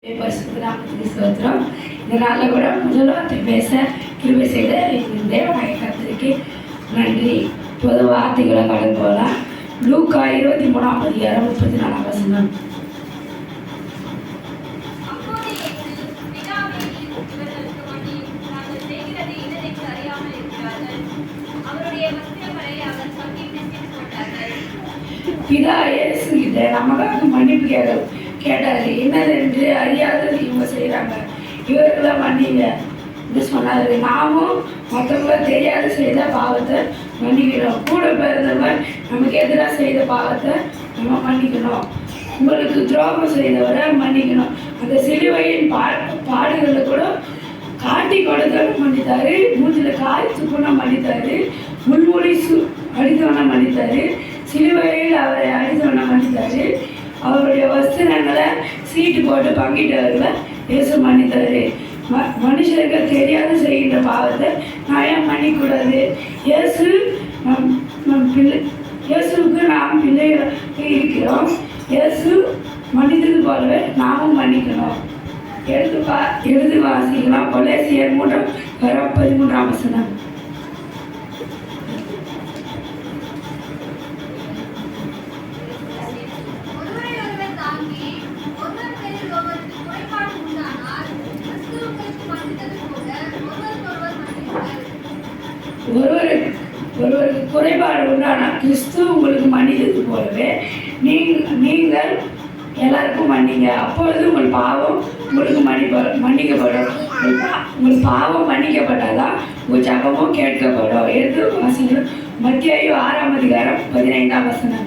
ஸ்தோத்திரம். இந்த நாளில் கூட முதல் வார்த்தை பேச கிருபை செய்த தேவனாய கர்த்தருக்கு நன்றி. பொது வார்த்தைகளை கடந்து போகலாம். லூக்கா 23:34 பிதா இயேசு கிட்ட நமக்காக மன்னிப்பு கேட்டார். என்னது என்று அறியாதது இவங்க செய்கிறாங்க, இவர்களை மன்னிங்க என்று சொன்னார். நாமும் மற்றவங்கள தெரியாத செய்த பாவத்தை மன்னிக்கணும். கூட பிறந்தவங்க நமக்கு எதிராக செய்த பாவத்தை நம்ம மன்னிக்கணும். உங்களுக்கு துரோகம் செய்தவரை மன்னிக்கணும். அந்த சிலுவையின் பாடுகளை கூட காட்டி கொடுத்தவனை மன்னித்தாரு, மூஞ்சில் காய் துப்புன மன்னித்தாரு, முள்மூடி அடித்தவனை மன்னித்தாரு, சிலுவையில் அவரை அடித்தவனை மன்னித்தாரு, அவருடைய வஸ்திரங்களை சீட்டு போட்டு பங்கிட்டவர்களை இயேசு மன்னித்தாரு. மனுஷருக்கு தெரியாத செய்கின்ற பாவத்தை நான் ஏன் மன்னிக்கூடாது? இயேசுவுக்கு நாம் பிள்ளைகள் இருக்கிறோம். இயேசு மன்னித்தது போலவே நாமும் மன்னிக்கணும். எழுது வாசிக்கலாம். கொலேசியர் 3:13 ஒருவருக்கு குறைபாடு உண்டானால் கிறிஸ்து உங்களுக்கு மன்னித்தது போலவே நீங்கள் எல்லாருக்கும் மன்னிங்க. அப்பொழுது உங்கள் பாவம் உங்களுக்கு மன்னிக்கப்படும். உங்கள் பாவம் மன்னிக்கப்பட்டாதான் உங்கள் ஜபமும் கேட்கப்படும். எடுத்து வாசிக்கணும். மத்தேயு 6:15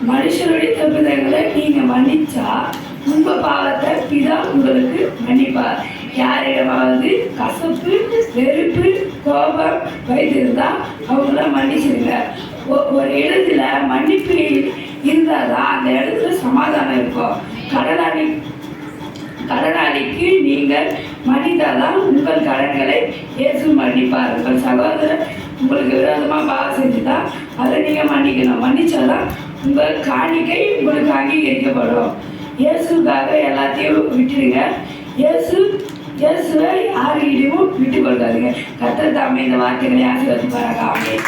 மனுஷனுடைய தப்பிதங்களை நீங்கள் மன்னிச்சா உங்கள் பாவத்தை பிதா உங்களுக்கு மன்னிப்பார். யாரிடமாவது கசப்பு, வெறுப்பு, கோபம் வைத்திருந்தால் அவங்கள மன்னிச்சிருங்க. ஒரு இடத்துல மன்னிப்பு இருந்தால் தான் அந்த இடத்துல சமாதானம் இருக்கும். கடனாளிக்கு நீங்கள் மன்னித்தாதான் உங்கள் கடன்களை இயேசு மன்னிப்பார். உங்கள் சகோதரர் உங்களுக்கு விரோதமாக பாவம் செஞ்சுதான் அதை நீங்கள் மன்னிக்கணும். மன்னிச்சாதான் உங்கள் காணிக்கை உங்களுக்கு அங்கீகரிக்கப்படும். இயேசுக்காக எல்லாத்தையும் விட்டுடுங்க. இயேசுவை யாருக்கிட்டையும் விட்டு கொடுக்காதீங்க. கர்த்தர் தாமே இந்த வார்த்தைகளை ஆசீர்வதிப்பாராக. ஆமென்.